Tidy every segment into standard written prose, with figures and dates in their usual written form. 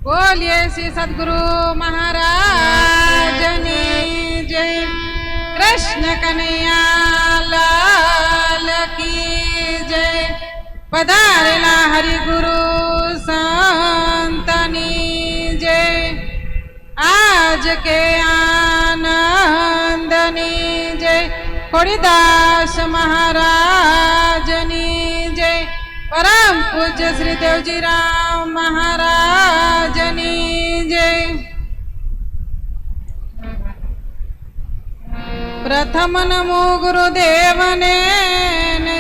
बोलिए श्री सद्गुरु महाराजनी जय। कृष्ण कन्हैया लाल की जय। पधारेला हरि गुरु संतनी जय। आज के आनंदनी जय। खोड़ीदास महाराजनी जय। परम पूज्य श्री देवजी राम महाराजनी जय। प्रथम नमो गुरुदेवने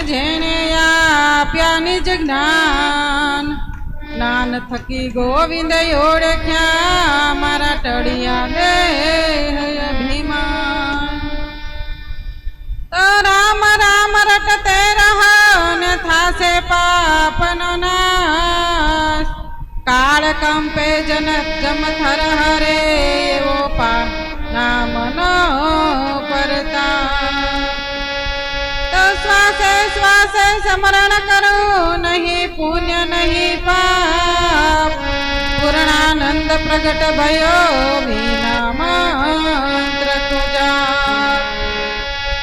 जेने आप्या निज ज्ञान। ज्ञान थकी गोविंद ओळख्या मारा टळिया देह अभिमान। तो राम राम रटते रहो ने थासे पापनो नाश। काळ कंपे जन जम थर हरे वो पा नाम नो परता। तो श्वासे श्वासे स्मरण करो नहीं पुण्य नहीं पाप। पूर्णानंद प्रगट भयो बिना मंत्र तुझा।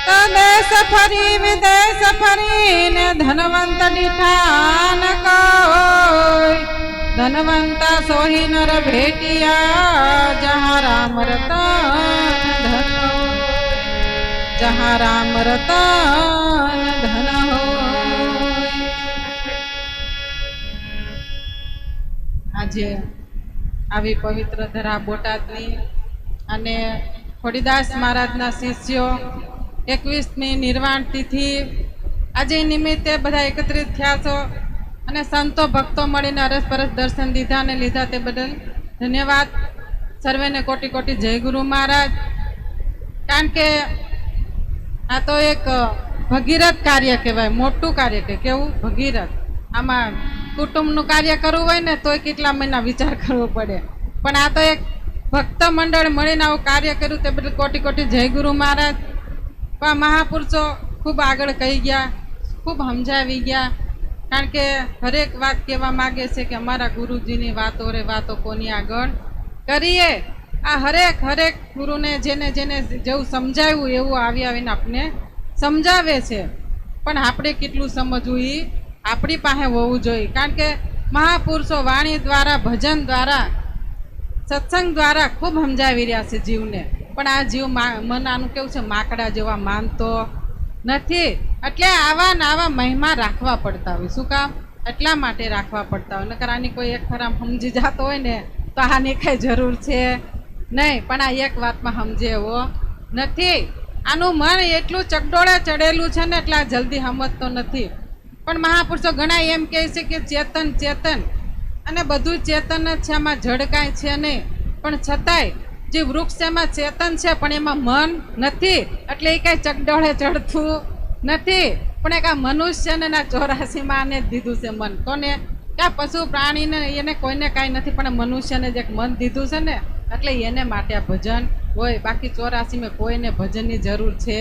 तो देश फरी विदेश फरी ने धनवंत डिठान कोई। धनवंता सोही नर भेटिया जहाँ राम रतन धन हो। जहाँ राम रतन धन हो। આજે આવી પવિત્ર ધરા બોટાદની અને ખોડીદાસ મહારાજના શિષ્યો 21મી નિર્વાણ તિથિ આજે નિમિત્તે બધા એકત્રિત થયા છો અને સંતો ભક્તો મળીને અરસપરસ દર્શન દીધા અને લીધા તે બદલ ધન્યવાદ। સર્વેને કોટી કોટી જય ગુરુ મહારાજ। કારણ કે આ તો એક ભગીરથ કાર્ય કહેવાય, મોટું કાર્ય કે કેવું ભગીરથ। આમાં કુટુંબનું કાર્ય કરવું હોય ને તોય કેટલા મહિના વિચાર કરવો પડે, પણ આ તો એક ભક્ત મંડળ મળીને આવું કાર્ય કર્યું તે બદલ કોટી કોટી જય ગુરુ મહારાજ। પણ મહાપુરુષો ખૂબ આગળ કહી ગયા, ખૂબ સમજાવી ગયા। કારણ કે હરેક વાત કહેવા માગે છે કે અમારા ગુરુજીની વાતો રે વાતો કોની આગળ કરીએ। આ હરેક હરેક ગુરુને જેને જેને જેવું સમજાવ્યું એવું આવી આવીને આપણે સમજાવે છે, પણ આપણે કેટલું સમજવું એ આપણી પાસે હોવું જોઈએ। કારણ કે મહાપુરુષો વાણી દ્વારા, ભજન દ્વારા, સત્સંગ દ્વારા ખૂબ સમજાવી રહ્યા છે જીવને, પણ આ જીવ મન આનું કેવું છે માકડા જેવા માનતો નથી। એટલે આવા ને આવા મહિમા રાખવા પડતા હોય। શું કામ? એટલા માટે રાખવા પડતા હોય, નકર આની કોઈ એક ખરાબ સમજી જતો હોય ને તો આની કઈ જરૂર છે નહીં। પણ આ એક વાતમાં સમજે એવો નથી। આનું મન એટલું ચકડોળે ચડેલું છે ને એટલે જલ્દી સમજતો નથી। પણ મહાપુરુષો ઘણા એમ કહે છે કે ચેતન ચેતન અને બધું ચેતન જ છે, આમાં જડ કાંઈ છે નહીં। પણ છતાંય જે વૃક્ષ એમાં ચેતન છે પણ એમાં મન નથી, એટલે એ કાંઈ ચકડોળે ચડતું નથી। પણ એક આ મનુષ્યને ના 84માં આને જ દીધું છે મન। કોને? કે આ પશુ પ્રાણીને એને કોઈને કાંઈ નથી, પણ મનુષ્યને જ એક મન દીધું છે ને એટલે એને માટે આ ભજન હોય। બાકી 84માં કોઈને ભજનની જરૂર છે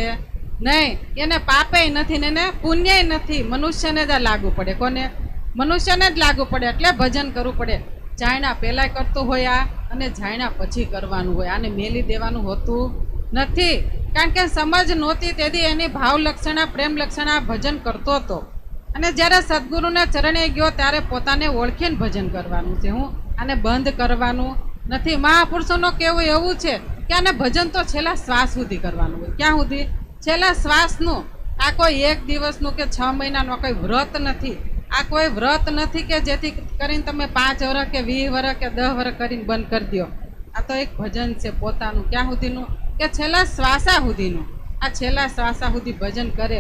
નહીં। એને પાપે નથી ને એને પુણ્ય નથી, મનુષ્યને જ આ લાગુ પડે। કોને? મનુષ્યને જ લાગુ પડે। એટલે ભજન કરવું પડે। જાણ્યા પહેલાં કરતું હોય આ, અને જાણ્યા પછી કરવાનું હોય। આને મેલી દેવાનું હોતું નથી। કારણ કે સમજ નહોતી તેથી એની ભાવ લક્ષણા, પ્રેમ લક્ષણા ભજન કરતો હતો, અને જ્યારે સદગુરુને ચરણે ગયો ત્યારે પોતાને ઓળખીને ભજન કરવાનું છે। હું આને બંધ કરવાનું નથી। મહાપુરુષોનું કહેવું એવું છે કે આને ભજન તો છેલ્લા શ્વાસ સુધી કરવાનું હોય। ક્યાં સુધી? છેલ્લા શ્વાસનું। આ કોઈ એક દિવસનું કે 6 મહિનાનું કોઈ વ્રત નથી। આ કોઈ વ્રત નથી કે જેથી કરીને તમે 5 વર્ષ કે 20 વર્ષ કે 10 વર્ષ કરીને બંધ કરી દો। આ તો એક ભજન છે પોતાનું। ક્યાં સુધીનું? કે છેલ્લા શ્વાસા સુધીનું। આ છેલ્લા શ્વાસા સુધી ભજન કરે।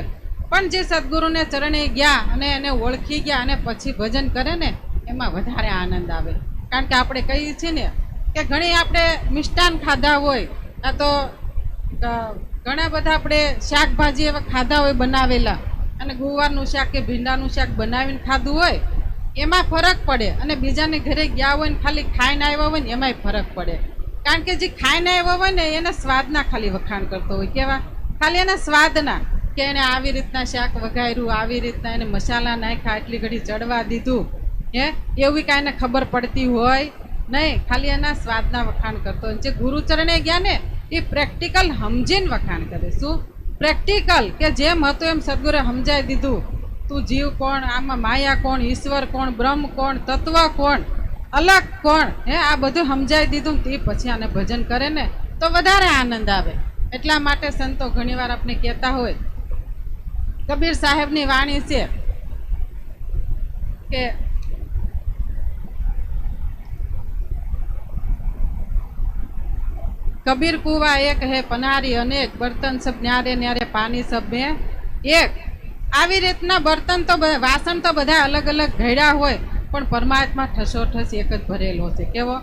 પણ જે સદગુરુને ચરણે ગયા અને એને ઓળખી ગયા અને પછી ભજન કરે ને એમાં વધારે આનંદ આવે। કારણ કે આપણે કહીએ છીએ ને કે ઘણી આપણે મિષ્ટાન ખાધા હોય, આ તો ઘણા બધા આપણે શાકભાજી એવા ખાધા હોય બનાવેલા, અને ગુવારનું શાક કે ભીંડાનું શાક બનાવીને ખાધું હોય એમાં ફરક પડે, અને બીજાને ઘરે ગયા હોય ને ખાલી ખાઈને આવ્યા હોય ને એમાંય ફરક પડે। કારણ કે જે ખાઈને આવ્યા હોય ને એને સ્વાદના ખાલી વખાણ કરતો હોય। કેવા? ખાલી એના સ્વાદના, કે એને આવી રીતના શાક વઘાર્યું, આવી રીતના એને મસાલા નાખ્યા, એટલી ઘડી ચડવા દીધું, હે એવી કાંઈને ખબર પડતી હોય નહીં ખાલી એના સ્વાદના વખાણ કરતો. જે ગુરુચરણે ગયા ને એ પ્રેક્ટિકલ સમજીને વખાણ કરે. શું પ્રેક્ટિકલ? કે જેમ હતું એમ સદગુરે સમજાવી દીધું. તું જીવ કોણ, આમાં માયા કોણ, ઈશ્વર કોણ, બ્રહ્મ કોણ, તત્વ કોણ, અલગ કોણ, હે આ બધું સમજાવી દીધું. તે પછી આને ભજન કરે ને તો વધારે આનંદ આવે. એટલા માટે સંતો ઘણીવાર આપણે કહેતા હોય, કબીર સાહેબની વાણી છે કે કબીર કુવા એક હે પનારી અનેક, બર્તન સબ ન્યારે ન્યારે પાણી સબ મેં એક. આવી રીતના બર્તન તો વાસણ તો બધા અલગ અલગ ઘડ્યા હોય, પણ પરમાત્મા ઠસોઠસ એક જ ભરેલો છે. કેવો?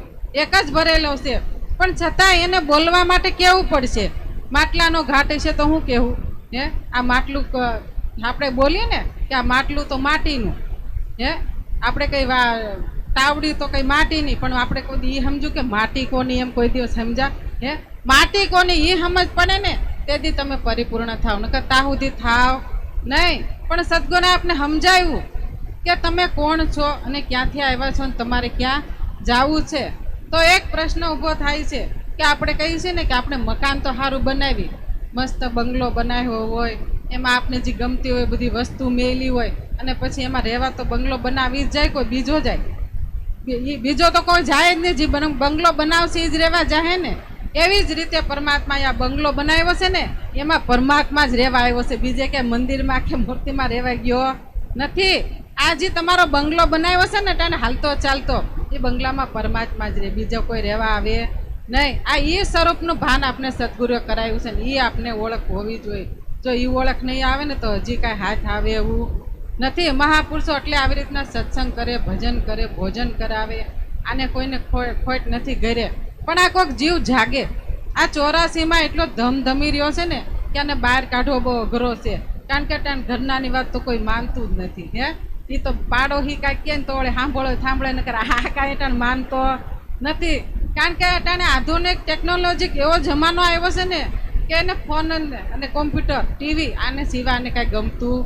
એક જ ભરેલો છે. પણ છતાં એને બોલવા માટે કેવું પડશે. માટલાનો ઘાટ છે તો હું કેવું, હે આ માટલું આપણે બોલીએ ને કે આ માટલું તો માટીનું, હે આપણે કઈ તાવડી તો કઈ માટીની, પણ આપણે કોઈ એ સમજ્યું કે માટી કોની, એમ કોઈ દિવસ સમજા? હે માટી કોની એ સમજ પડે ને તેથી તમે પરિપૂર્ણ થાવ, નકર તાહુદી થાવ નહીં. પણ સદગુરુએ આપને સમજાવ્યું કે તમે કોણ છો અને ક્યાંથી આવ્યા છો અને તમારે ક્યાં જવું છે. તો એક પ્રશ્ન ઊભો થાય છે કે આપણે કહીએ છીએ ને કે આપણે મકાન તો સારું બનાવી, મસ્ત બંગલો બનાવ્યો હોય, એમાં આપણે જે ગમતી હોય બધી વસ્તુ મેલી હોય, અને પછી એમાં રહેવા તો બંગલો બનાવી જ જાય, કોઈ બીજો જાય? બીજો તો કોઈ જાય જ નહીં. જે બંગલો બનાવશે એ જ રહેવા જાય ને. એવી જ રીતે પરમાત્માએ આ બંગલો બનાવ્યો છે ને એમાં પરમાત્મા જ રહેવા આવ્યો છે. બીજે કે મંદિરમાં કે મૂર્તિમાં રહેવા ગયો નથી. આ જે તમારો બંગલો બનાવ્યો છે ને તેને હાલતો ચાલતો એ બંગલામાં પરમાત્મા જ રહે, બીજો કોઈ રહેવા આવે નહીં. આ એ સ્વરૂપનું ભાન આપણે સદગુરુએ કરાવ્યું છે ને એ આપણે ઓળખ હોવી જોઈએ. જો એ ઓળખ નહીં આવે ને તો હજી કાંઈ હાથ આવે એવું નથી. મહાપુરુષો એટલે આવી રીતના સત્સંગ કરે, ભજન કરે, ભોજન કરાવે. આને કોઈને ખોટ નથી ઘરે. પણ આ કોઈક જીવ જાગે. આ 84માં એટલો ધમધમી રહ્યો છે ને કે આને બહાર કાઢવો બહુ અઘરો છે. કારણ કે ઘરનાની વાત તો કોઈ માનતું જ નથી. હે એ તો પાડોશી કાંઈક કહે ને તો વળે સાંભળે ન કરે. આ કાંઈ અટાણ માનતો નથી. કારણ કે અટાણે આધુનિક ટેકનોલોજી એવો જમાનો આવ્યો છે ને કે એને ફોન અને કોમ્પ્યુટર, ટીવી આને સિવાય આને કાંઈ ગમતું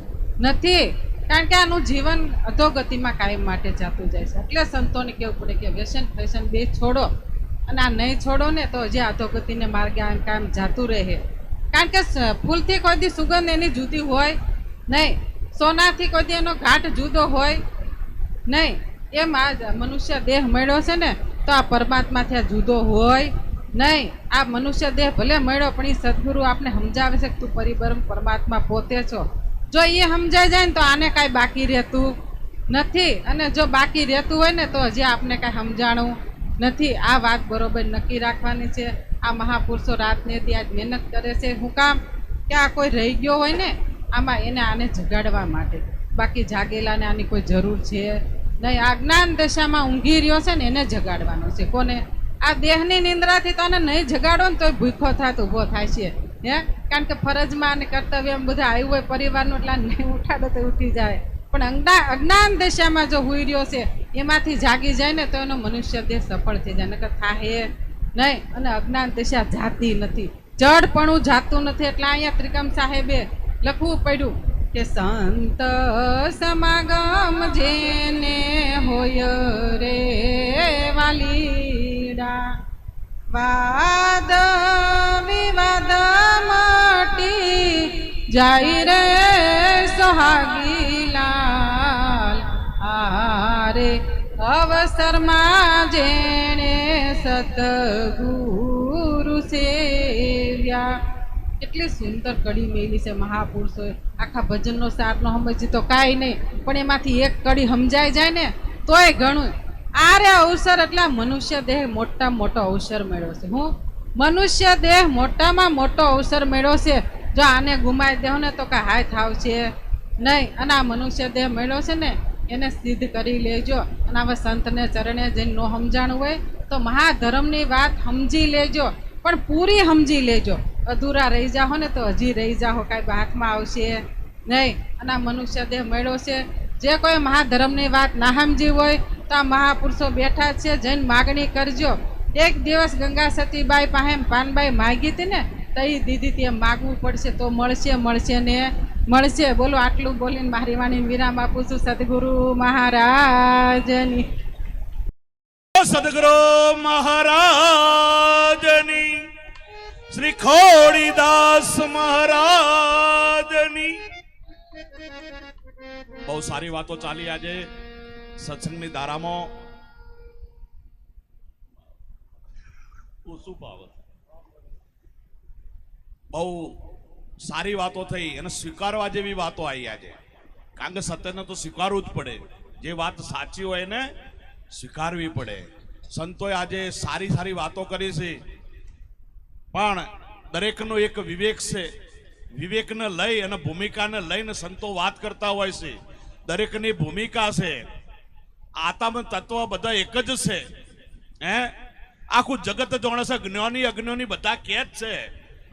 નથી. કારણ કે આનું જીવન અધોગતિમાં કાયમ માટે જતું જાય છે. એટલે સંતોને કહેવું પડે કે વ્યસન ફેશન બે છોડો, અને આ નહીં છોડો ને તો જે અધોગતિને માર્ગે આમ કામ જાતું રહે. કારણ કે ફૂલથી કોઈ દી સુગંધ એની જુદી હોય નહીં, સોનાથી કોઈ દી એનો ઘાટ જુદો હોય નહીં. એમ આ મનુષ્ય દેહ મળ્યો છે ને તો આ પરમાત્માથી આ જુદો હોય નહીં. આ મનુષ્ય દેહ ભલે મળ્યો પણ એ સદગુરુ આપણે સમજાવે છે કે તું પરિબ્રહ્મ પરમાત્મા પોતે છો. જો એ સમજાઈ જાય ને તો આને કાંઈ બાકી રહેતું નથી. અને જો બાકી રહેતું હોય ને તો હજી આપને કાંઈ સમજાણું નથી. આ વાત બરોબર નક્કી રાખવાની છે. આ મહાપુરુષો રાતને દી આજ મહેનત કરે છે. શું કામ? કે આ કોઈ રહી ગયો હોય ને આમાં એને આને જગાડવા માટે. બાકી જાગેલાને આની કોઈ જરૂર છે નહીં. આ જ્ઞાન દશામાં ઊંઘી રહ્યો છે ને એને જગાડવાનો છે. કોને? આ દેહની નિંદ્રાથી તો આને નહીં જગાડો ને તોય ભૂખો થાય તો ઊભો થાય છે. હે કારણ કે ફરજમાં અને કર્તવ્યમાં બધા આવ્યું હોય પરિવારનું, એટલે નહીં ઉઠાડો તો ઉઠી જાય. પણ અજ્ઞાન દશામાં જો હુઈ રહ્યો છે એમાંથી જાગી જાય ને તો એનો મનુષ્ય દેહ સફળ થઈ જાય. નકર થાહે નહીં. અને અજ્ઞાન દશા જાતી નથી, જડપણું જાતું નથી. એટલે અહીંયા ત્રિકમ સાહેબે લખવું પડ્યું કે સંત સમાગમ જેને હોય રે વાલીડા, વાદ વિવાદ મટી જાય રે સોહાગીલાલ. આરે અવસરમાં જેણે સતગુરુ સેવ્યા. કેટલી સુંદર કડી મેલી છે મહાપુરુષોએ. આખા ભજનનો સાર નો સમજી તો કાંઈ નહીં, પણ એમાંથી એક કડી સમજાઈ જાય ને તોય ઘણું. આરે અવસર એટલે મનુષ્ય દેહ મોટામાં મોટો અવસર મેળવ્યો છે. હું મનુષ્ય દેહ મોટામાં મોટો અવસર મેળવ્યો છે. જો આને ગુમાવી દેવો ને તો કાંઈ હાથ આવશે નહીં. અને આ મનુષ્ય દેહ મેળવ્યો છે ને એને સિદ્ધ કરી લેજો. અને આવા સંતને ચરણે જઈને ન સમજાણું હોય તો મહાધર્મની વાત સમજી લેજો, પણ પૂરી સમજી લેજો. અધૂરા રહી જાઓ ને તો હજી રહી જાઓ, કાંઈ હાથમાં આવશે નહીં. અને આ મનુષ્ય દેહ મળ્યો છે. જે કોઈ મહાધર્મની વાત ના સમજી હોય તો આ મહાપુરુષો બેઠા છે, જઈને માગણી કરજો. એક દિવસ ગંગા સતીબાઈ પાસે પાનબાઈ માગી હતી ને તો એ દીદી ત્યાં માગવું પડશે તો મળશે, મળશે ને મળશે. બોલો આટલું બોલીને મારી વાણી વિરામ આપું છું. સદગુરુ મહારાજની સદગુરુ મહારાજની, શ્રી ખોડીદાસ મહારાજની. બહુ સારી વાતો ચાલી આજે સત્સંગની ધારામાં. શું ભાવ? બહુ સારી વાતો થઈ અને સ્વીકારવા જેવી વાતો આવી આજે. કારણ કે સત્યને તો સ્વીકારવું જ પડે. જે વાત સાચી હોય એને સ્વીકારવી પડે. સંતોએ આજે સારી સારી વાતો કરી છે, પણ દરેકનો એક વિવેક છે. વિવેકને લઈ અને ભૂમિકાને લઈને સંતો વાત કરતા હોય છે. દરેકની ભૂમિકા છે. આત્મ તત્વ બધા એક જ છે. હે, આખું જગત જાણે છે. જ્ઞાની અજ્ઞાની બધા કહે જ છે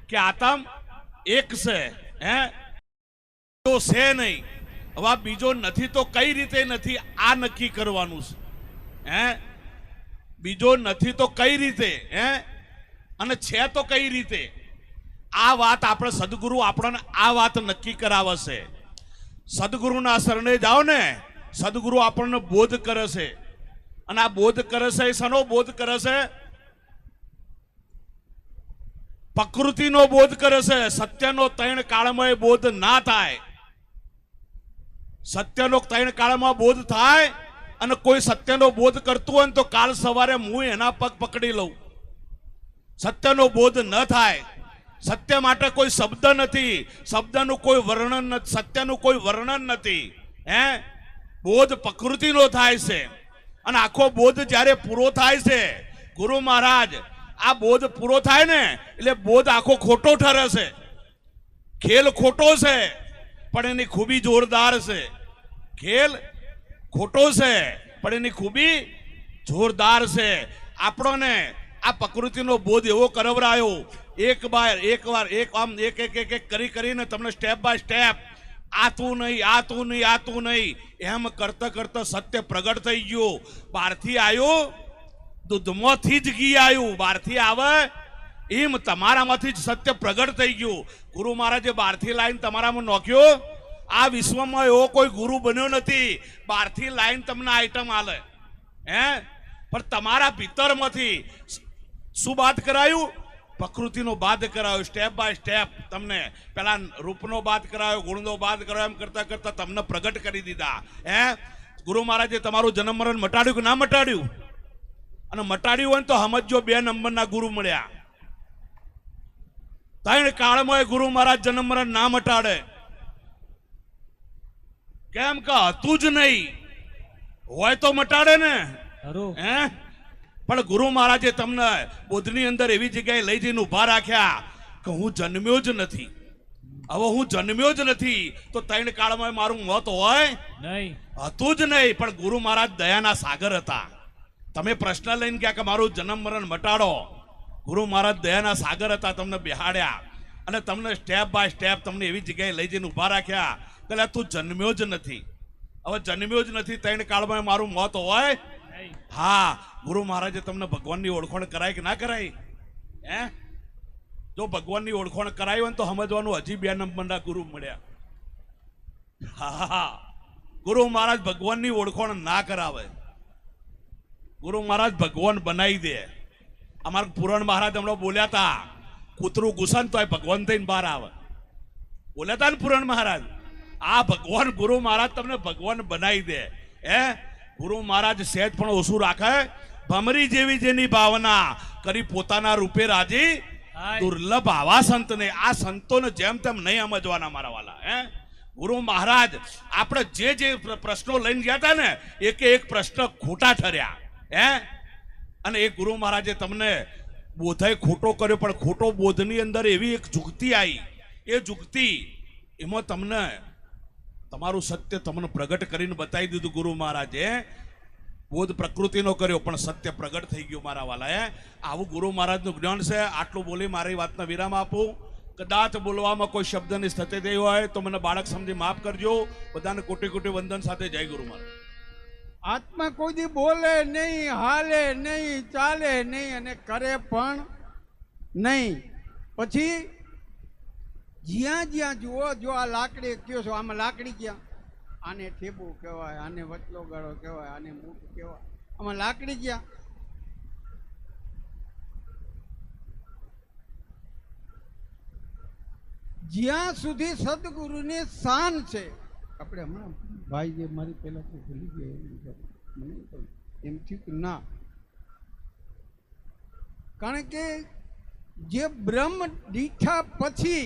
કે આત્મ એક છે. હે, તો છે નહીં. હવે બીજો નથી તો કઈ રીતે નથી, આ નક્કી કરવાનું છે. હે, બીજો નથી તો કઈ રીતે, હે, અને છે તો કઈ રીતે. આ વાત આપણે સદગુરુ આપણને આ વાત નક્કી કરાવે છે. સદગુરુના શરણે જાઓ ને, સદગુરુ આપણને બોધ કરે છે. અને આ બોધ કરે છે એ શેનો બોધ કરે છે? પ્રકૃતિનો બોધ કરે છે. સત્યનો ત્રણ કાળમાં એ બોધ ના થાય. સત્યનો ત્રણ કાળમાં બોધ થાય અને કોઈ સત્યનો બોધ કરતું હોય તો કાલ સવારે હું એના પગ પકડી લઉં. સત્યનો બોધ ન થાય. સત્ય માટે કોઈ શબ્દ નથી, શબ્દનું કોઈ વર્ણન નથી, સત્યનું કોઈ વર્ણન નથી. હે, બોધ પ્રકૃતિનો થાય છે. અને આખો બોધ જ્યારે પૂરો થાય છે, ગુરુ મહારાજ આ બોધ પૂરો થાય ને એટલે બોધ આખો ખોટો ઠરે છે. ખેલ ખોટો છે પણ એની ખૂબી જોરદાર છે. ખેલ ખોટો છે પણ એની ખૂબી જોરદાર છે. આપણને આ પ્રકૃતિનો બોધ એવો કરવરાયો. એક કરીને તમને સ્ટેપ બાય સ્ટેપ આ તું નહીં, આ તું નહીં, આ તું નહીં એમ કરતા કરતા સત્ય પ્રગટ થઈ ગયું. બહારથી આવ્યું દૂધમાંથી જ ઘી આવ્યું. બહારથી આવે એમ તમારામાંથી જ સત્ય પ્રગટ થઈ ગયું. ગુરુ મહારાજે બહારથી લાઈન તમારામાં નોખ્યો. આ વિશ્વમાં એવો કોઈ ગુરુ બન્યો નથી બહારથી લાઈન તમને આઈટમ આલે. હે, પણ તમારા ભીતરમાંથી શું બાદ કરાયું? પ્રકૃતિનો બાદ કરાયો. સ્ટેપ બાય સ્ટેપ તમને પેલા રૂપનો બાદ કરાયો, ગુણનો બાદ કરાયો. એમ કરતા કરતા તમને પ્રગટ કરી દીધા. હે, ગુરુ મહારાજે તમારું જન્મ મરણ મટાડ્યું કે ના મટાડ્યું? અને મટાડ્યું હોય તો સમજો 2 નંબરના ગુરુ મળ્યા. ત્રણ કાળમાં ગુરુ મહારાજ જન્મ મરણ ના મટાડે. કેમ કે હતું જ નહીં, હોય તો મટાડે ને. હે, પણ ગુરુ મહારાજે તમને બોધની અંદર એવી જગ્યાએ લઈ જઈને ઉભા રાખ્યા કે હું જન્મ્યો જ નથી. હવે હું જન્મ્યો જ નથી તો ત્રણ કાળમાં મારું મોત હોય નહીં? હતું જ નહીં. પણ ગુરુ મહારાજ દયાના સાગર હતા. તમે પ્રશ્ન લઈને ગયા કે મારું જન્મ મરણ મટાડો. ગુરુ મહારાજ દયાના સાગર હતા. તમને બેહાડ્યા અને તમને સ્ટેપ બાય સ્ટેપ તમને એવી જગ્યાએ લઈ જઈને ઉભા રાખ્યા કે તું જન્મ્યો જ નથી. હવે જન્મ્યો જ નથી, ત્રણ કાળમાં મારું મોત હોય? હા, ગુરુ મહારાજે તમને ભગવાનની ઓળખાણ કરાય કે ના કરાય? હે, જો ભગવાનની ઓળખાણ કરાવી હોય તો સમજવાનું હજી 2 નંબરના ગુરુ મળ્યા. હા, ગુરુ મહારાજ ભગવાનની ઓળખાણ ના કરાવે. ગુરુ મહારાજ ભગવાન બનાવી દે. અમારા પુરાણ મહારાજ હમણાં બોલ્યા હતા, કૂતરું ઘૂસન તો ભગવાન થઈને બહાર આવે. બોલ્યા હતા ને પુરાણ મહારાજ. આ ભગવાન ગુરુ મહારાજ તમને ભગવાન બનાવી દે. હે, ગુરુ મહારાજ સહેજ પણ ઓછું રાખે. ભમરી જેવી જેની ભાવના કરી પોતાના રૂપે રાજી દુર્લભ આવા સંતને. આ સંતોને જેમ તેમ નહીં સમજવાના મારા વાલા. હે, ગુરુ મહારાજ આપણે જે પ્રશ્નો લઈને ગયા હતા ને એક એક પ્રશ્ન ખોટા ઠર્યા. હે, અને એ ગુરુ મહારાજે તમને બોધાય ખોટો કર્યો, પણ ખોટો બોધની અંદર એવી એક જુગતિ આવી. એ જુગતિ એમાં તમને તમારું સત્ય તમને પ્રગટ કરીને બતાવી દીધું. ગુરુ મહારાજે બોધ પ્રકૃતિનો કર્યો પણ સત્ય પ્રગટ થઈ ગયું મારા વાલા. આવું ગુરુ મહારાજનું જ્ઞાન છે. આટલું બોલી મારી વાતનો વિરામ આપું. કદાચ બોલવામાં કોઈ શબ્દની સ્થિતિ થઈ હોય તો મને બાળક સમજી માફ કરજો. બધાને કોટી કોટી વંદન સાથે જય ગુરુ મહારાજ. આત્મા કોઈ દી બોલે નહીં, હાલે નહીં, ચાલે નહીં અને કરે પણ નહીં. પછી જ્યાં જ્યાં જુઓ, જો આ લાકડી કયો છો, આમાં લાકડી ક્યાં? આને ઠેબુ કહેવાય, આને વચલો ગાળો કહેવાય, આને મૂઠ કહેવાય. આમાં લાકડી ક્યાં? જ્યાં સુધી સદગુરુની શાન છે. આપણે હમણાં ભાઈ જે મારી પહેલા તો ભૂલી ગયા મને એમ થયું કે ના, કારણ કે જે બ્રહ્મ દીઠા પછી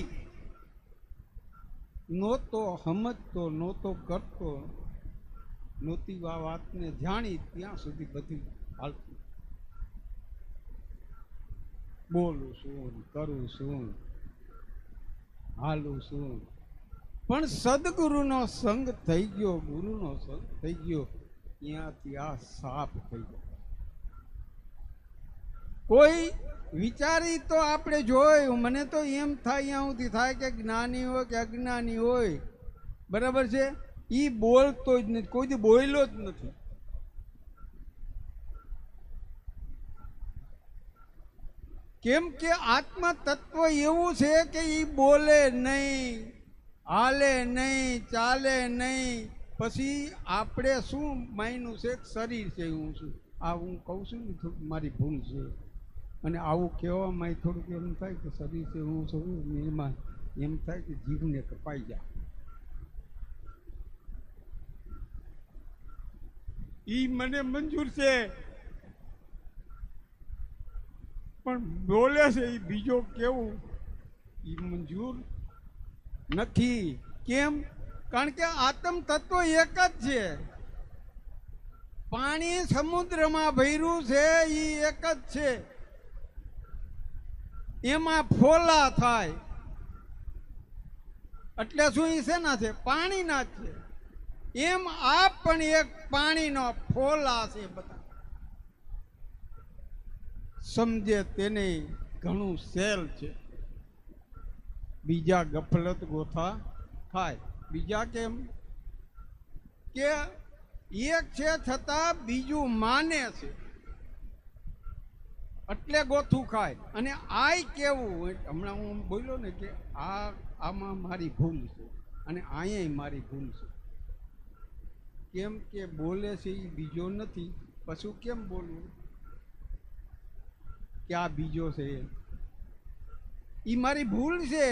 નહોતો સમજતો, નહોતો કરતો, નહોતી આ વાતને જાણી ત્યાં સુધી બધું હાલતું. બોલું શું, કરું શું, હાલું શું, પણ સદગુરુનો સંગ થઈ ગયો, ગુરુનો સંગ થઈ ગયો, ત્યાંથી આ સાફ થઈ ગયો. કોઈ વિચારી તો આપણે જોયું, મને તો એમ થાય અહીંયા સુધી થાય કે જ્ઞાની હોય કે અજ્ઞાની હોય, બરાબર છે, એ બોલતો જ નથી, કોઈ દી બોલ્યો જ નથી. કેમ કે આત્મા તત્વ એવું છે કે એ બોલે નહીં, હાલે નહીં, ચાલે નહીં. પછી આપણે શું માન્યું છે, શરીર છે હું છું. આ હું કહું છું ને થોડુંક મારી ભૂલ છે, અને આવું કહેવામાં થોડુંક એમ થાય કે શરીર છે હું છું, એમાં એમ થાય કે જીભને કપાઈ જાય. ઈ મને મંજૂર છે, પણ બોલે છે એ બીજો કેવું એ મંજૂર નથી. કેમ? કારણ કે આત્મ તત્વ એક જ છે. પાણી સમુદ્રમાં ભર્યું છે એ એક જ છે, એમાં ફોલા થાય એટલે શું એ શેના છે? પાણીના જ છે. એમ આ પણ એક પાણીનો ફોલા છે. બધા સમજે તેને ઘણું સેલ છે. બીજા ગફલત ગોથા થાય. બીજા કેમ કે એક છે છતાં બીજું માને છે એટલે ગોથું ખાય. અને આય કેવું, હમણાં હું બોલ્યો ને કે આમાં મારી ભૂલ છે અને અહીંયા મારી ભૂલ છે. કેમ કે બોલે છે એ બીજો નથી, પછી કેમ બોલવું કે આ બીજો છે, એ મારી ભૂલ છે.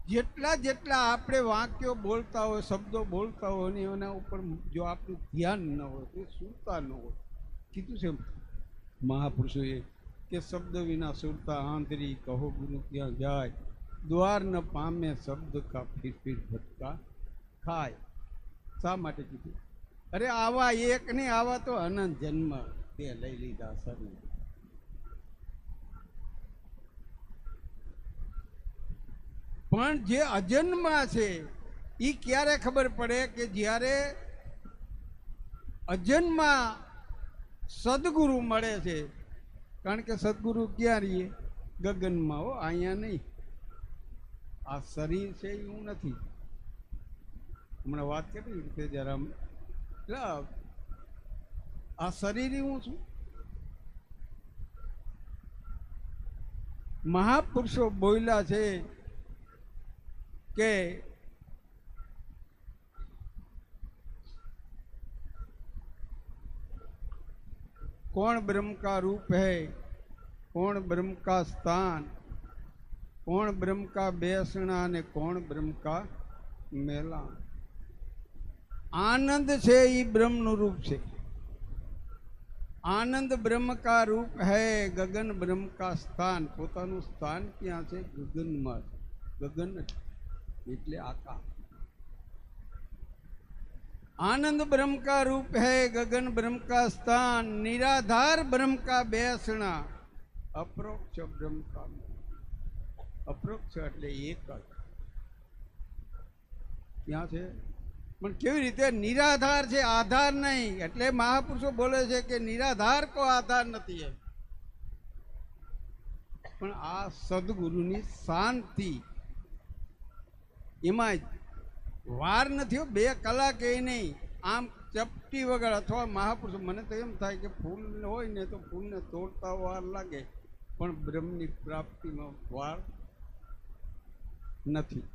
જેટલા જેટલા આપણે વાક્યો બોલતા હોય, શબ્દો બોલતા હોય ને એના ઉપર જો આપણું ધ્યાન ન હોય તો સુરતા ન હોય. કીધું છે મહાપુરુષોએ કે શબ્દ વિના સુરતા આંતરી, કહો ગુરુ ત્યાં જાય, દ્વાર ન પામે શબ્દ કા ફિર ફિર ભટકા ખાય. શા માટે કીધું? અરે આવા એક નહીં, આવા તો અનંત જન્મ તે લઈ લીધા સર. પણ જે અજન્મા છે એ ક્યારે ખબર પડે કે જ્યારે અજન્મા સદગુરુ મળે છે. કારણ કે સદગુરુ ક્યાં રહીએ? ગગનમાં હો, અહીંયા નહીં. આ શરીર છે એ હું નથી. હમણાં વાત કરી રીતે જરા, આ શરીર હું છું. મહાપુરુષો બોલ્યા છે કે कौन ब्रह्म का रूप है, कौन ब्रह्म का स्थान, कौन ब्रह्म का बेसणा ने कौन ब्रह्म का मेला. आनंद છે એ બ્રહ્મનું રૂપ છે. આનંદ બ્રહ્મ કા રૂપ હૈ, ગગન બ્રહ્મ કા સ્થાન. પોતાનું સ્થાન ક્યાં છે? ગગનમાં. ગગન એટલે આકાશ. आनंद ब्रह्म का रूप है, गगन ब्रह्म का स्थान, निराधार ब्रह्म का बेसणा, अप्रोक्ष ब्रह्म का. अप्रोक्ष એટલે એક જ. ક્યાં છે? પણ કેવી રીતે? નિરાધાર છે, આધાર નહીં. એટલે મહાપુરુષો બોલે છે કે નિરાધાર કો આધાર નથી એમ. પણ આ સદગુરુની શાંતિ, એમાં વાર નથી. 2 કલાક એ નહીં, આમ ચપટી વગર. અથવા મહાપુરુષો, મને તો એમ થાય કે ફૂલ હોય ને તો ફૂલને તોડતા વાર લાગે, પણ બ્રહ્મની પ્રાપ્તિમાં વાર નથી.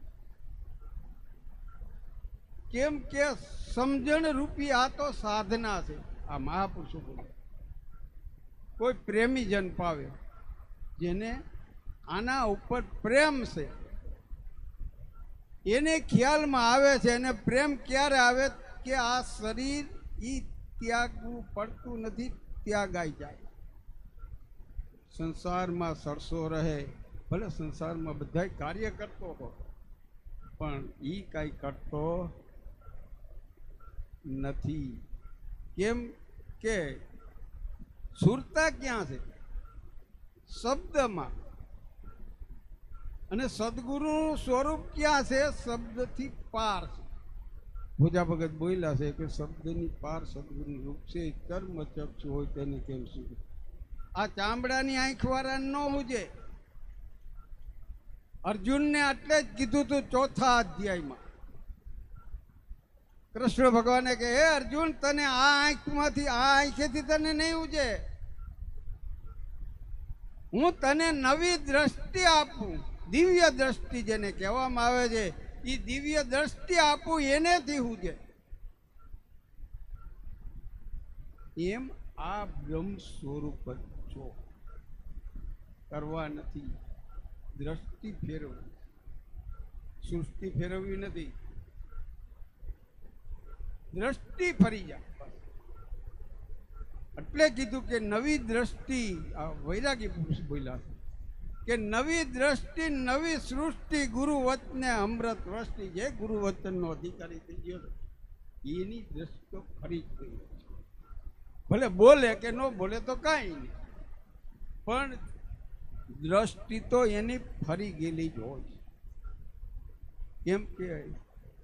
કેમ કે સમજણ રૂપી આ તો સાધના છે. આ મહાપુરુષો બોલે કોઈ પ્રેમી જન પાવે, જેને આના ઉપર પ્રેમ છે એને ખ્યાલમાં આવે છે. અને પ્રેમ ક્યારે આવે કે આ શરીર ઈ ત્યાગવું પડતું નથી, ત્યાગાઈ જાય. સંસારમાં સરસો રહે, ભલે સંસારમાં બધાય કાર્ય કરતો હોય પણ ઈ કાંઈ કરતો નથી. કેમ કે સુરતા ક્યાં છે? શબ્દમાં. અને સદગુરુનું સ્વરૂપ ક્યાં છે? શબ્દથી પાર છે. ભોજા ભગત બોલ્યા છે કે શબ્દની પાર સદગુરુનું રૂપ છે, કર્મ ચક્ષુ હોય તેને કેમ શું. આ ચામડાની આંખ વાળા ન હુજે. અર્જુનને એટલે જ કીધું તું ચોથા અધ્યાયમાં. કૃષ્ણ ભગવાને કે હે અર્જુન, તને આ આંખમાંથી આ આંખેથી તને નહીં ઉજે, હું તને નવી દ્રષ્ટિ આપું. દિવ્ય દ્રષ્ટિ જેને કહેવામાં આવે છે, એ દિવ્ય દ્રષ્ટિ આપું એનેથી ઉજે. એમ આ બ્રહ્મ સ્વરૂપ જ છો, કરવા નથી. દ્રષ્ટિ ફેરવવી, સૃષ્ટિ ફેરવવી નથી, દ્રષ્ટિ ફરી જાય. એટલે કીધું કે નવી દ્રષ્ટિ. આ વૈરાગી પુરુષ બોલ્યા કે નવી દ્રષ્ટિ, નવી સૃષ્ટિ, ગુરુ વચને અમૃત વૃષ્ટિ. જે ગુરુ વચનનો અધિકારી થઈ ગયો એની દ્રષ્ટિ ફરી જ ગઈ. ભલે બોલે કે ન બોલે તો કાંઈ નહીં, પણ દ્રષ્ટિ તો એની ફરી ગયેલી જ હોય. કેમ કે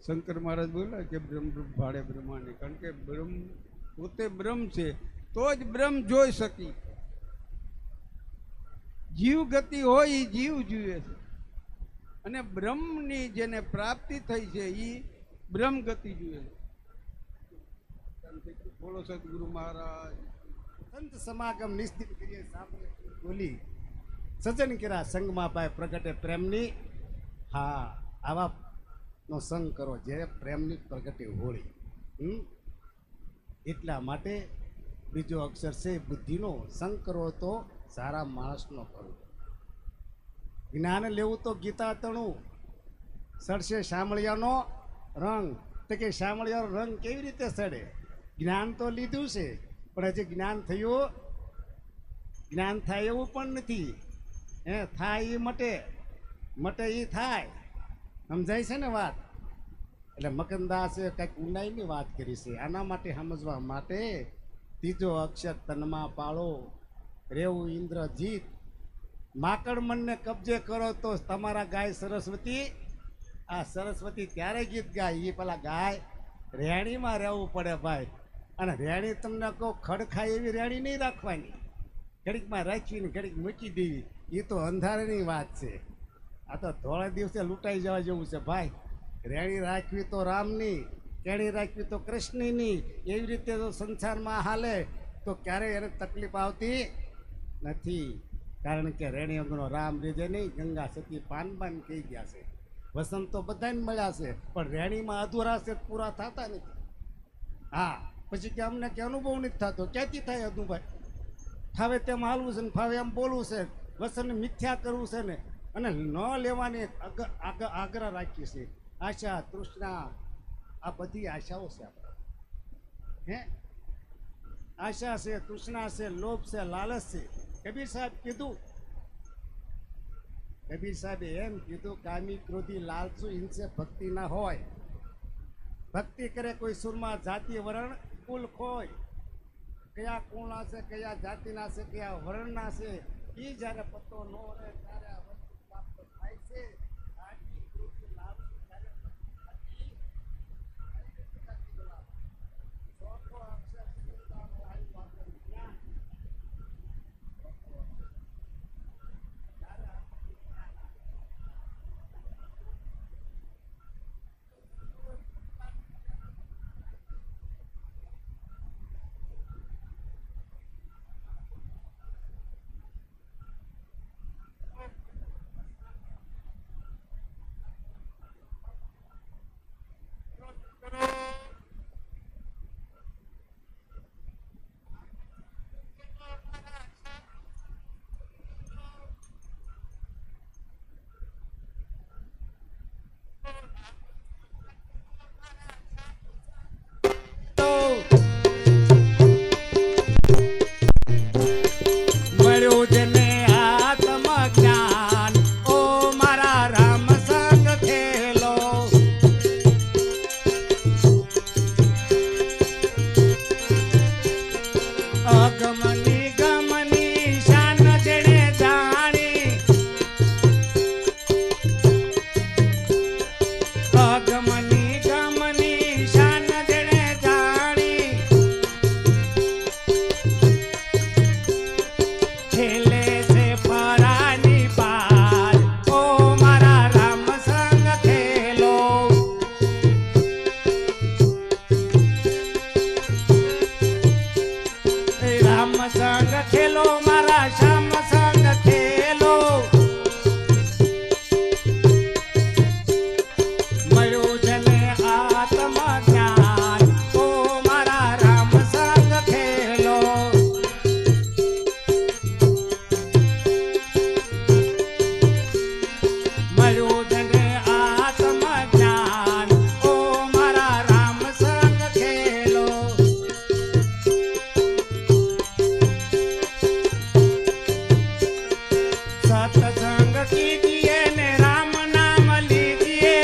શંકર મહારાજ બોલ્યા કે બ્રહ્મરૂપ ભાડે બ્રહ્માને, કારણ કે બ્રહ્મ પોતે બ્રહ્મ છે તો જ બ્રહ્મ જોઈ શકી. જીવ ગતિ હોય એ જીવ જુએ છે, અને બ્રહ્મની જેને પ્રાપ્તિ થઈ છે એ બ્રહ્મ ગતિ જુએ છે. બોલો સદગુરુ મહારાજ. સંત સમાગમ નિશ્ચિત કરીએ સાંભળે બોલી સજન કર્યા સંગમાં પાય પ્રગટે પ્રેમની. હા, આવા નો સંગ કરો જે પ્રેમની પ્રગટે હોળી. એટલા માટે બીજો અક્ષર છે બુદ્ધિનો. સંગ કરો તો સારા માણસનો કરો. જ્ઞાન લેવું તો ગીતા તણું સડશે શામળિયાનો રંગ. તો કે શામળિયાનો રંગ કેવી રીતે સડે? જ્ઞાન તો લીધું છે પણ હજી જ્ઞાન થયું, જ્ઞાન થાય એવું પણ નથી. થાય એ મટે, મટે એ થાય. સમજાય છે ને વાત? એટલે મકનદાસે કંઈક ઊંડાઈની વાત કરી છે. આના માટે સમજવા માટે ત્રીજો અક્ષર તનમાં પાળો, રેવું ઇન્દ્રજીત. માકડ મનને કબજે કરો તો તમારા ગાય સરસ્વતી. આ સરસ્વતી ત્યારે ગીત ગાય, એ પેલા ગાય રેણીમાં રહેવું પડે ભાઈ. અને રેણી તમને કહો ખડ ખાય એવી રેણી નહીં રાખવાની, ઘડીકમાં રાખીને ઘડીક મૂકી દેવી. એ તો અંધારાની વાત છે. આ તો ધોળા દિવસે લૂંટાઈ જવા જેવું છે ભાઈ. રેણી રાખવી તો રામની, કેણી રાખવી તો કૃષ્ણની. એવી રીતે જો સંસારમાં હાલે તો ક્યારેય એને તકલીફ આવતી નથી. કારણ કે રેણી અંગનો રામ રીજે નહીં, ગંગા સતી પાનબાન કહી ગયા છે. વસંત તો બધાને મળ્યા છે પણ રેણીમાં અધૂરા છે, પૂરા થતા નથી. હા, પછી કે અમને કે અનુભવ નથી થતો. ક્યાંથી થાય અનુભાઈ? ફાવે તેમ હાલવું છે ને ફાવે એમ બોલવું છે, વસન મિથ્યા કરવું છે ને, અને ન લેવાની આગ્રહ રાખીએ છીએ. આશા તૃષ્ણા, આ બધી આશાઓ છે આપણે. હે, આશા છે, તૃષ્ણા છે, લોભ છે, લાલચ છે. કબીર સાહેબ કીધું, કબીર સાહેબે એમ કીધું, કામી ક્રોધી લાલચુ ઇનસે ભક્તિ ના હોય. ભક્તિ કરે કોઈ સુરમાં જાતિ વરણ કુલ ખોય. કયા કુળના છે, કયા જાતિના છે, કયા વર્ણના છે, એ જ્યારે પત્તો ન રહે ત્યારે આ વસ્તુ પ્રાપ્ત થાય છે. કામી ક્રોધી લાલચુ જ્યારે ચોથો અક્ષર ચિંતાનો આવ્યું આપણું જ્ઞાન. અગમની ગમની શાન જેણે જાણી અગમની ગમની શાન જેણે જાણી ખેલે છે ફરાની બાર ઓ મારા રામ સંગ ખેલો રામ સંગ ખેલો મારા શ્યામ સંગ ખેલો મળ્યું જને આત્મ જ્ઞાન ઓ મારા રામ સંગ ખેલો મળ્યું જને આત્મ જ્ઞાન ઓ મારા રામ સંગ ખેલો सत्संग कीजिए ने राम नाम लीजिए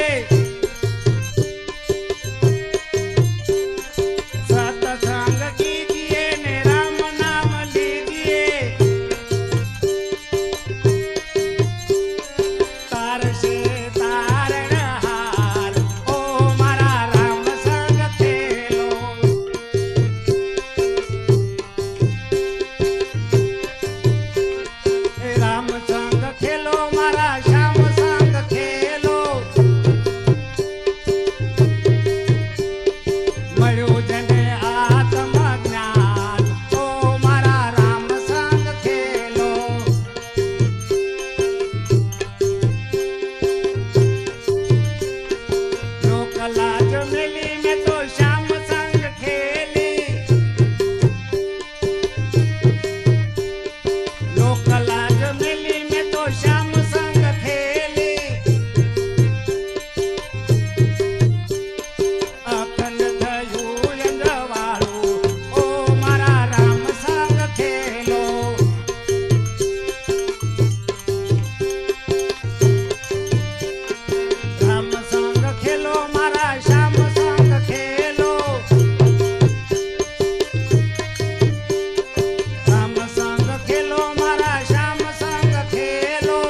सत्संग कीजिए ने राम नाम लीजिए तार से तारण हार ओ मारा राम संग खेलो राम संग खेलो मारा श्याम संग खेलो મળ્યું જને આત્મ જ્ઞાન ઓ મારા રામ સંગ ખેલો લોક લાજ મેલી મેં તો શ્યામ સંગ ખેલી लोक लाज मिली में तो श्याम संग खेली अखंड थયું यंद्रवाळું ओ मारा राम संग खेलो राम संग खेलो मारा श्याम संग खेलो राम संग खेलो मारा श्याम संग खेलो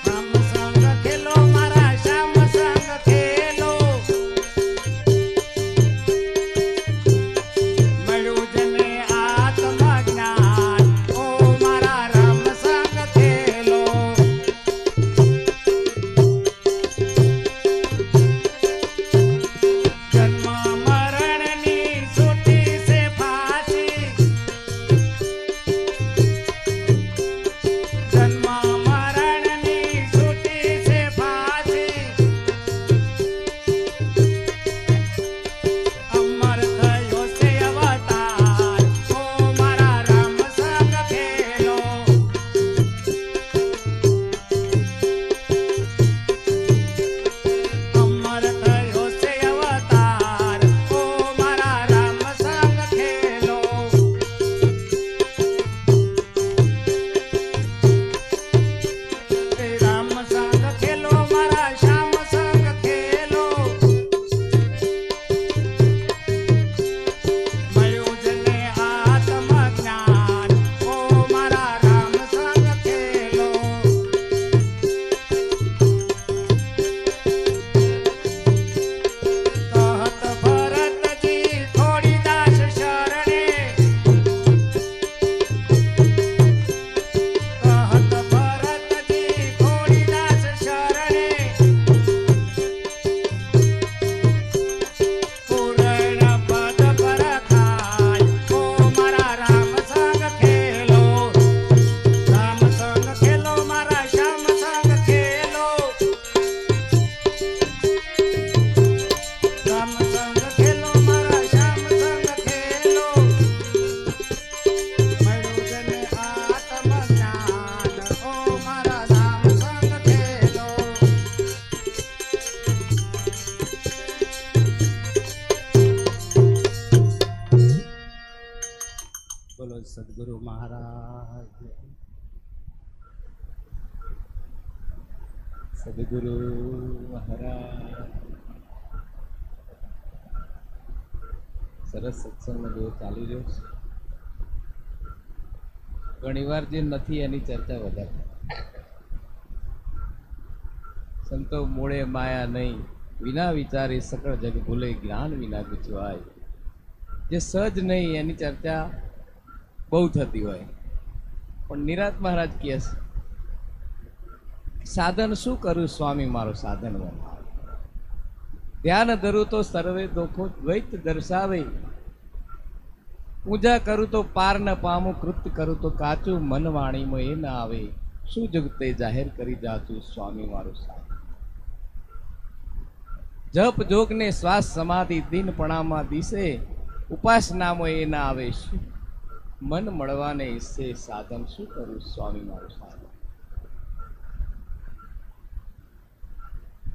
राम संग खेलो मारा श्याम संग खेलो મળ્યું જને આત્મ જ્ઞાન ઓ મારા રામ સંગ ખેલો જન્મ મરણની છૂટી છે ફાંસી જન્મ મરણની છૂટી છે ફાંસી અમર થયો છે અવતાર ઓ મારા રામ સંગ ખેલો અમર થયો છે અવતાર ઓ મારા રામ સંગ ખેલો રામ સંગ ખેલો મારા શ્યામ સંગ ખેલો મળ્યું જને આત્મ જ્ઞાન ઓ મારા રામ સંગ ખેલો કહત ભરતજી થોડી દાસ શરણે કહત ભરતજી થોડી દાસ શરણે પૂરણ પદ પર ખાય ઓ મારા રામ સંગ ખેલો રામ સંગ ખેલો મારા શ્યામ સંગ ખેલો રામ સંગ ખેલો મારા શ્યામ સંગ ખેલો મળ્યું જને આત્મ જ્ઞાન ઓ મારા રામ સંગ ખેલો બોલો સદગુરુ મહારાજ સદગુરુ મહારાજ સરસ સત્સંગનો જેવો ચાલી રહ્યો છે. ઘણીવાર જે નથી એની ચર્ચા વધારે. સંતો મૂળે માયા નહીં, વિના વિચારે સકળ જગ ભૂલે, જ્ઞાન વિના ગુચવાય. જે સહજ નહીં એની ચર્ચા બહુ થતી હોય. પણ નિરાંત મહારાજ કહે છે, સાધન શું કરું સ્વામી, મારું સાધન બનાવ. ધ્યાન ધરું તો સર્વે દુઃખો દ્વૈત દર્શાવે, પૂજા કરું તો પાર ન પામું, કૃત્ય કરું તો કાચું, મન વાણીમાં એ ના આવે. શું જગતે જાહેર કરી જાતું સ્વામી મારું સાધન. જપ જોગ ને શ્વાસ સમાધિ દિનપણામાં દિશે, ઉપાસનામાં એ ના આવે. શું મન મળવાને ઈસે, સાધન શું કરું સ્વામી મારું સાધન.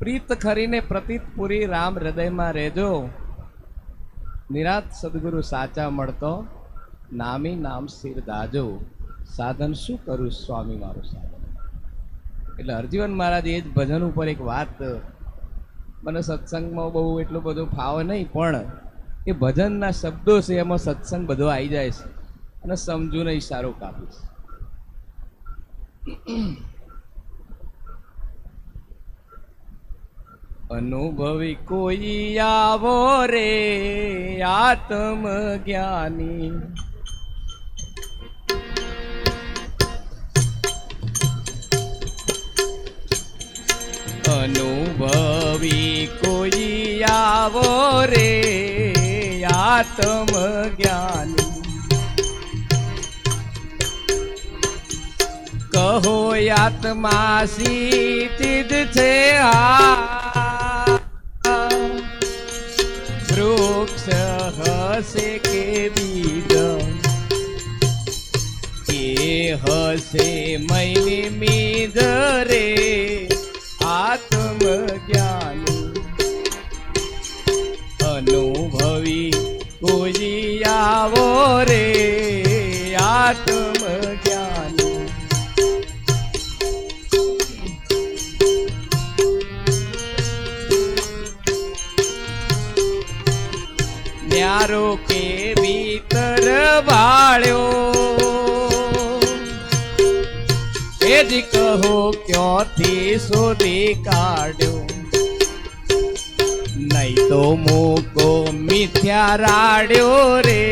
પ્રીત ખરીને પ્રતીત પૂરી રામ હૃદયમાં રહેજો, નિરાત સદગુરુ સાચા મળતો, નામી નામ સ્થિર દાજો. સાધન શું કરું સ્વામી મારું સાધન. એટલે હરજીવન મહારાજ એ જ ભજન ઉપર એક વાત, મને સત્સંગમાં બહુ એટલો બધો ફાવ નહીં, પણ એ ભજનના શબ્દો છે એમાં સત્સંગ બધો આવી જાય છે અને સમજુ ને ઈશારો કાપીશ. અનુભવી કોઈ આવો રે આત્મ જ્ઞાની, અનુભવી કોઈ આવો રે આત્મ જ્ઞાની. કહો આત્મા સીધ છે વૃક્ષ હશે કે બીજ, કે હશે મૈની મીજ રે આત્મ જ્ઞાની. અનુભવી કોઈ આવો રે આત્મ જ્ઞાની. ન્યારો કે ભીતર વાળ્યો, એ જ કહો ક્યોથી શોધી કાઢ્યો. નહીં તો મૂકો મિથ્યા રાડ્યો રે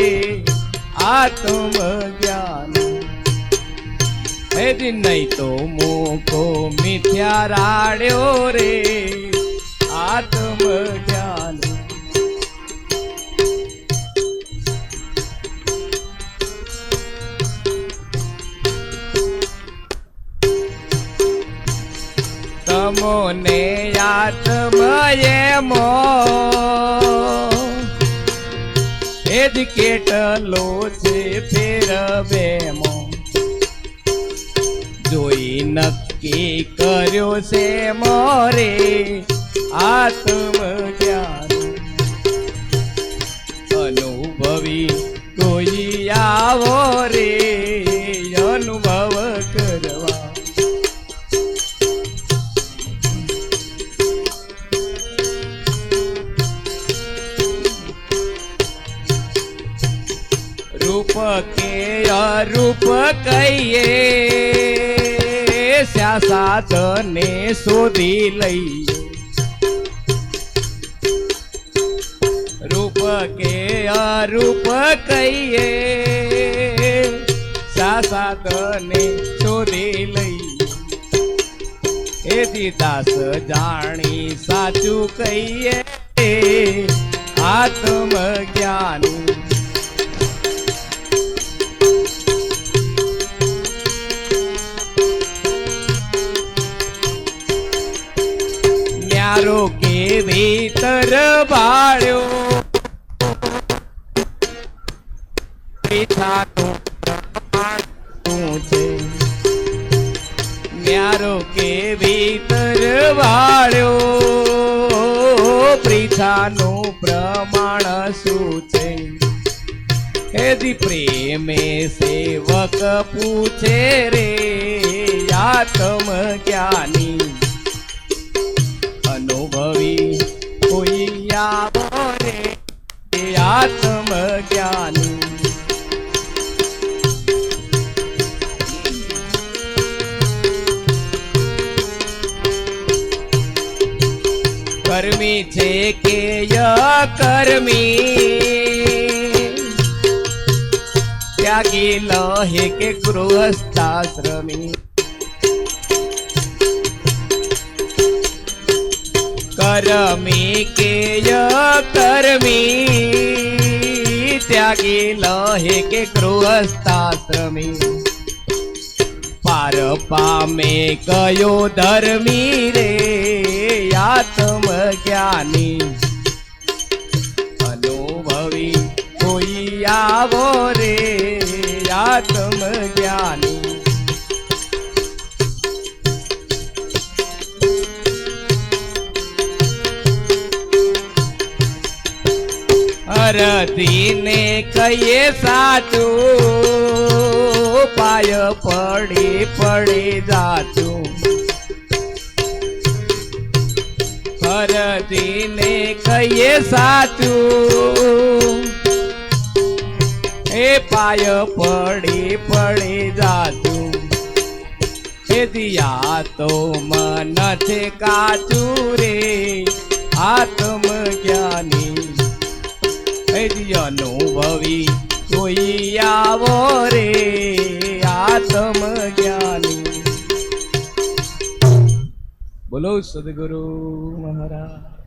આત્મ જ્ઞાન. એ જ નહીં તો મૂકો મિથ્યા રાડ્યો રે આત્મ જ્ઞાન. તમોને આત્મયે મો, એ જ કેટલો છે ફેરવેમો. જોઈ નક્કી કર્યો છે મોરે આત્મ જ્ઞાન. અનુભવી કોઈ આવો રે અનુભવ કરવા. રૂપ કે અરૂપ કહીએ, સ્યા સાધને શોધી લઈએ. રૂપ કે અરૂપ કહીએ, સ્યા સાધને શોધી લઈએ. એથી દાસ જાણી સાચું કહીએ આત્મ જ્ઞાની. ન્યારો કે ભીતર બાળ્યો, ન્યારો કે ભીતર વાળ્યો, પ્રીછાનું પ્રમાણ શું છે. એથી પ્રેમે સેવક પૂછે રે આત્મ જ્ઞાની. અનુભવી કોઈ આવો રે આત્મ જ્ઞાની કર્મી છે કે કર્મી ત્યાગી લહે કે ગૃહસ્થાશ્રમી કર્મી કે કર્મી ત્યાગી લહે કે ગૃહસ્થાશ્રમી પાર પામે કયો ધર્મી રે આત્મ જ્ઞાની અનુભવી કોઈ આવો રે આત્મ જ્ઞાની અરધીને કહીએ સાચું પાય પડી પડી જાચું અરધીને કહીએ સાચું એ પાય પડી પડી જાચું એ દિયા તો મન છે કાચું રે આત્મ જ્ઞાની અનુભવી કોઈ આવો રે આત્મ જ્ઞાની બોલો સદગુરુ મહારાજ।